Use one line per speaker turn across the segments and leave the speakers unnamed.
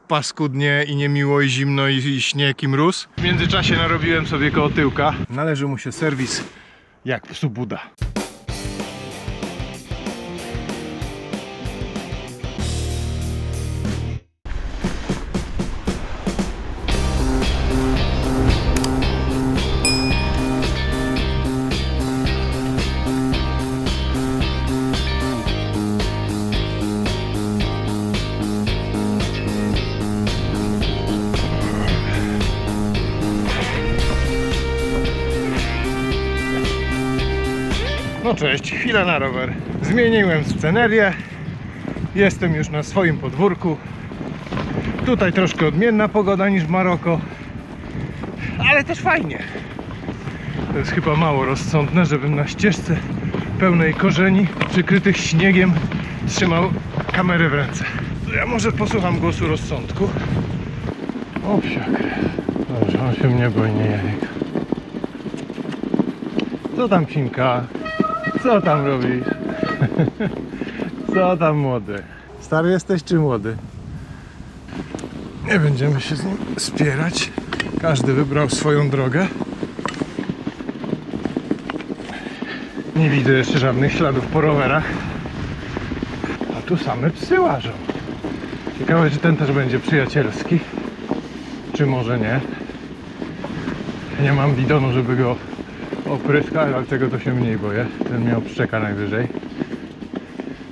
paskudnie i niemiło i zimno i śnieg i mróz. W międzyczasie narobiłem sobie koło tyłka. Należy mu się serwis jak psu Buda. No cześć, chwila na rower. Zmieniłem scenerię. Jestem już na swoim podwórku. Tutaj troszkę odmienna pogoda niż w Maroko, ale też fajnie. To jest chyba mało rozsądne, żebym na ścieżce pełnej korzeni, przykrytych śniegiem, trzymał kamerę w ręce. Ja może posłucham głosu rozsądku. O psiak. Dobrze, on się mnie boi, nie jajek. Co tam, psinka? Co tam robisz? Co tam, młody? Stary jesteś czy młody? Nie będziemy się z nim spierać. Każdy wybrał swoją drogę. Nie widzę jeszcze żadnych śladów po rowerach. A tu same psy łażą. Ciekawe, czy ten też będzie przyjacielski. Czy może nie. Nie mam bidonu, żeby go opryskać, ale tego to się mniej boję. Ten mnie obszczeka najwyżej.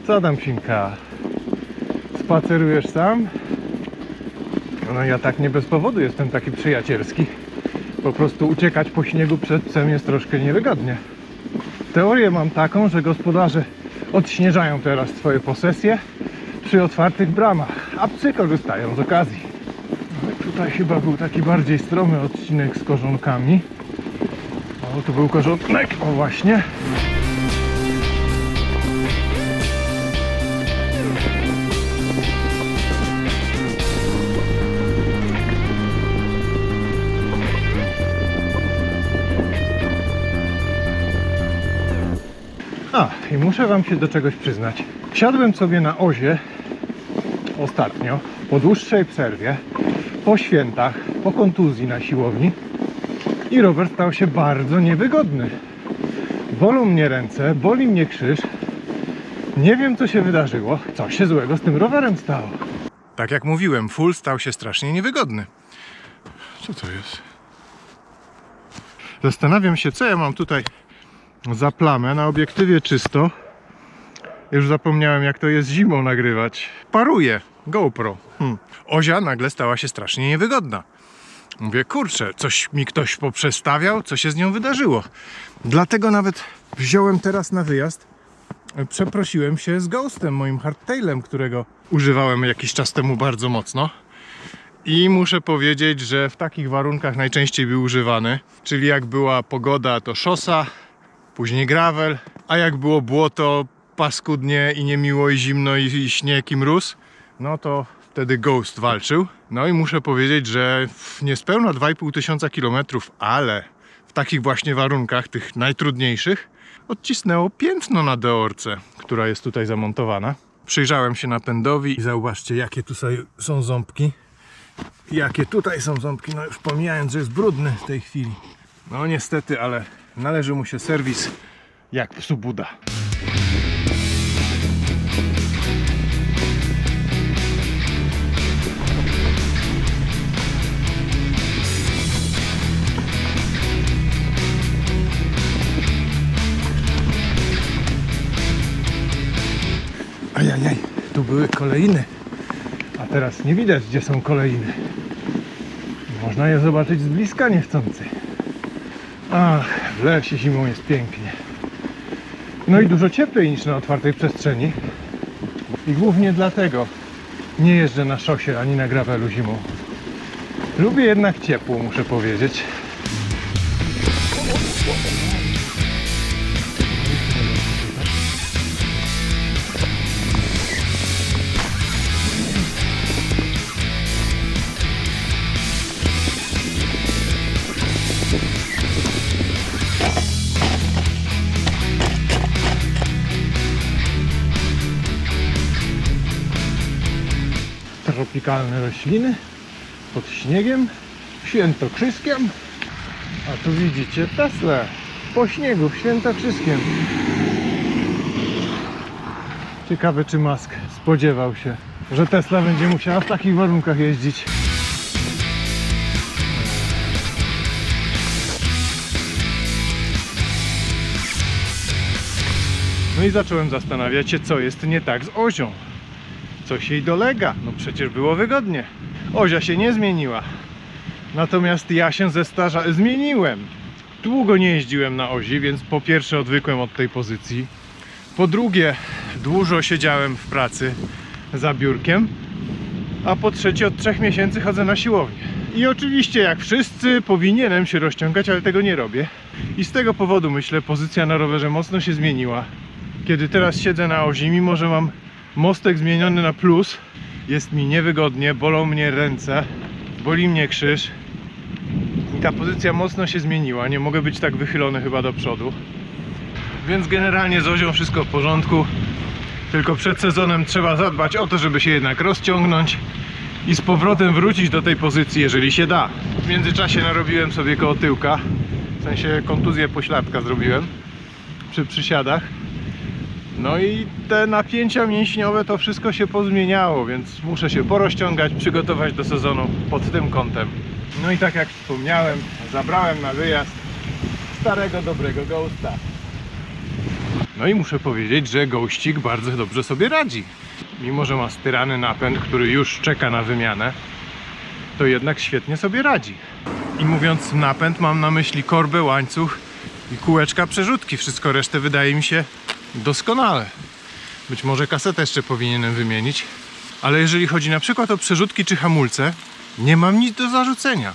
Co tam, psinka? Spacerujesz sam? No ja tak nie bez powodu jestem taki przyjacielski. Po prostu uciekać po śniegu przed psem jest troszkę niewygodnie. Teorię mam taką, że gospodarze odśnieżają teraz swoje posesje przy otwartych bramach, a psy korzystają z okazji. No i tutaj chyba był taki bardziej stromy odcinek z korzonkami. O, tu był korzonek, o właśnie. I muszę wam się do czegoś przyznać. Wsiadłem sobie na Ozie ostatnio, po dłuższej przerwie, po świętach, po kontuzji na siłowni i rower stał się bardzo niewygodny. Bolą mnie ręce, boli mnie krzyż. Nie wiem, co się wydarzyło, co się złego z tym rowerem stało. Tak jak mówiłem, full stał się strasznie niewygodny. Co to jest? Zastanawiam się, co ja mam tutaj za plamę. Na obiektywie czysto. Już zapomniałem, jak to jest zimą nagrywać. Paruje GoPro. Ozia nagle stała się strasznie niewygodna. Mówię, kurczę, coś mi ktoś poprzestawiał, co się z nią wydarzyło. Dlatego nawet wziąłem teraz na wyjazd. Przeprosiłem się z Ghostem, moim hardtailem, którego używałem jakiś czas temu bardzo mocno. I muszę powiedzieć, że w takich warunkach najczęściej był używany. Czyli jak była pogoda, to szosa, później gravel, a jak było błoto, paskudnie i niemiło i zimno i śnieg i mróz, no to wtedy Ghost walczył. No i muszę powiedzieć, że niespełna 2500 km, ale w takich właśnie warunkach, tych najtrudniejszych, odcisnęło piętno na deorce, która jest tutaj zamontowana. Przyjrzałem się napędowi i zauważcie, jakie tu są ząbki. Jakie tutaj są ząbki, no już pomijając, że jest brudny w tej chwili. No niestety, ale należy mu się serwis jak psu Buda. Ajajaj, tu były kolejny, a teraz nie widać, gdzie są kolejny. Można je zobaczyć z bliska niechcący. Ach, w lesie zimą jest pięknie. No i dużo cieplej niż na otwartej przestrzeni. I głównie dlatego nie jeżdżę na szosie ani na gravelu zimą. Lubię jednak ciepło, muszę powiedzieć. tropikalne rośliny pod śniegiem, świętokrzyskiem. A tu widzicie Teslę po śniegu w Świętokrzyskiem. Ciekawe, czy Musk spodziewał się, że Tesla będzie musiała w takich warunkach jeździć. No i zacząłem zastanawiać się, co jest nie tak z Ozią. Coś jej dolega. No przecież było wygodnie. Ozia się nie zmieniła. Natomiast ja się zmieniłem. Długo nie jeździłem na Ozi, więc po pierwsze odwykłem od tej pozycji. Po drugie, dużo siedziałem w pracy za biurkiem. A po trzecie, od 3 miesięcy chodzę na siłownię. I oczywiście, jak wszyscy, powinienem się rozciągać, ale tego nie robię. I z tego powodu, myślę, pozycja na rowerze mocno się zmieniła. Kiedy teraz siedzę na Ozi, mimo że mam mostek zmieniony na plus, jest mi niewygodnie, bolą mnie ręce, boli mnie krzyż. I ta pozycja mocno się zmieniła, nie mogę być tak wychylony chyba do przodu. Więc generalnie z Ozią wszystko w porządku. Tylko przed sezonem trzeba zadbać o to, żeby się jednak rozciągnąć i z powrotem wrócić do tej pozycji, jeżeli się da. W międzyczasie narobiłem sobie koło tyłka, w sensie kontuzję pośladka zrobiłem przy przysiadach. No i te napięcia mięśniowe, to wszystko się pozmieniało, więc muszę się porozciągać, przygotować do sezonu pod tym kątem. No i tak jak wspomniałem, zabrałem na wyjazd starego, dobrego Ghosta. No i muszę powiedzieć, że Ghostik bardzo dobrze sobie radzi. Mimo że ma styrany napęd, który już czeka na wymianę, to jednak świetnie sobie radzi. I mówiąc napęd, mam na myśli korbę, łańcuch i kółeczka przerzutki. Wszystko resztę wydaje mi się doskonale. Być może kasetę jeszcze powinienem wymienić. Ale jeżeli chodzi na przykład o przerzutki czy hamulce, nie mam nic do zarzucenia.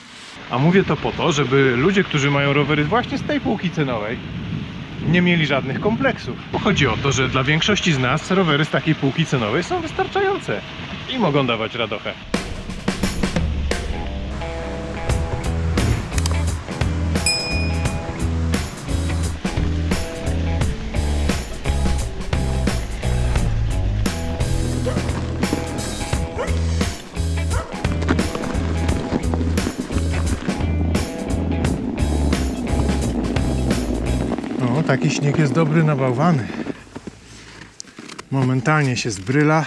A mówię to po to, żeby ludzie, którzy mają rowery właśnie z tej półki cenowej, nie mieli żadnych kompleksów. Bo chodzi o to, że dla większości z nas rowery z takiej półki cenowej są wystarczające i mogą dawać radochę. No, taki śnieg jest dobry na bałwany. Momentalnie się zbryla.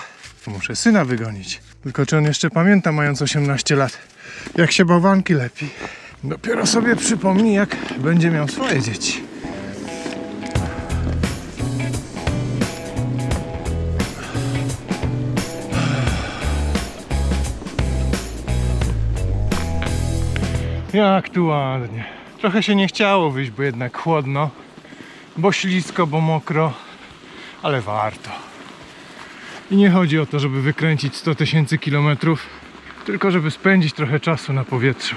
Muszę syna wygonić. Tylko czy on jeszcze pamięta, mając 18 lat, jak się bałwanki lepi. Dopiero sobie przypomni, jak będzie miał swoje dzieci. Jak tu ładnie. Trochę się nie chciało wyjść, bo jednak chłodno, bo ślisko, bo mokro, ale warto. I nie chodzi o to, żeby wykręcić 100 000 kilometrów, tylko żeby spędzić trochę czasu na powietrzu.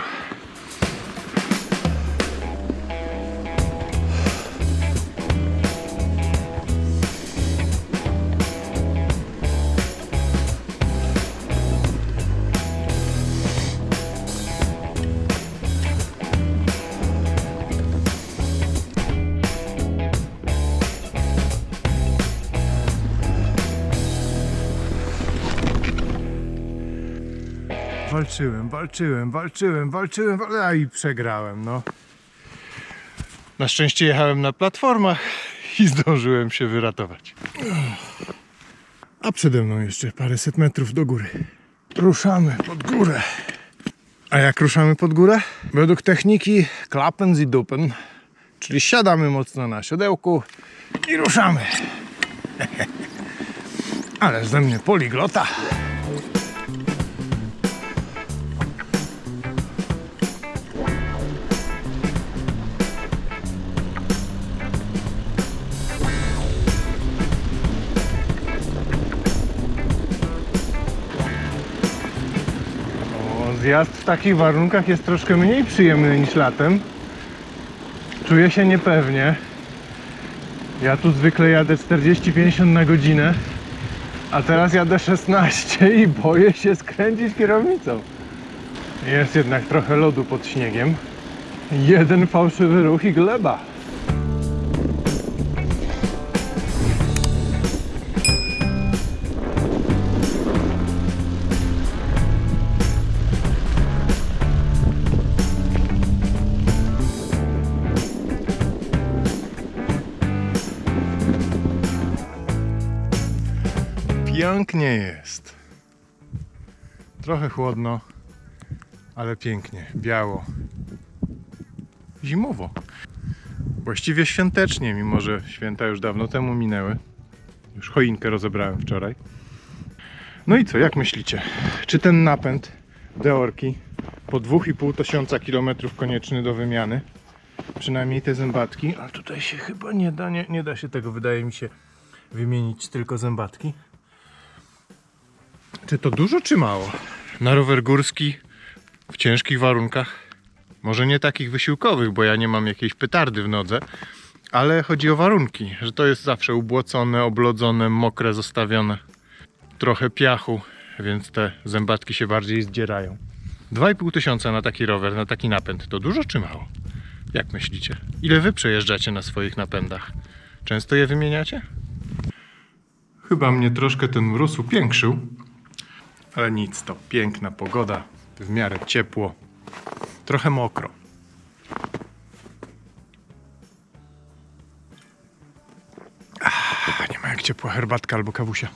Walczyłem, a i przegrałem, no. Na szczęście jechałem na platformach i zdążyłem się wyratować. A przede mną jeszcze paręset metrów do góry. Ruszamy pod górę. A jak ruszamy pod górę? Według techniki klappen Sie dupen, czyli siadamy mocno na siodełku i ruszamy. Ale ze mnie poliglota. Zjazd w takich warunkach jest troszkę mniej przyjemny niż latem. Czuję się niepewnie. Ja tu zwykle jadę 40-50 na godzinę, a teraz jadę 16 i boję się skręcić kierownicą. Jest jednak trochę lodu pod śniegiem. Jeden fałszywy ruch i gleba. pięknie jest. Trochę chłodno, ale pięknie, biało. Zimowo. Właściwie świątecznie, mimo że święta już dawno temu minęły. Już choinkę rozebrałem wczoraj. No i co, jak myślicie? Czy ten napęd Deorki po 2500 km konieczny do wymiany, przynajmniej te zębatki, ale tutaj się chyba nie da się tego, wydaje mi się, wymienić tylko zębatki. Czy to dużo, czy mało? Na rower górski w ciężkich warunkach, może nie takich wysiłkowych, bo ja nie mam jakiejś petardy w nodze, ale chodzi o warunki, że to jest zawsze ubłocone, oblodzone, mokre, zostawione. Trochę piachu, więc te zębatki się bardziej zdzierają. 2500 na taki rower, na taki napęd, to dużo czy mało? Jak myślicie? Ile wy przejeżdżacie na swoich napędach? Często je wymieniacie? Chyba mnie troszkę ten mróz upiększył, ale nic, to piękna pogoda, w miarę ciepło, trochę mokro. Nie ma jak ciepła herbatka albo kawusia.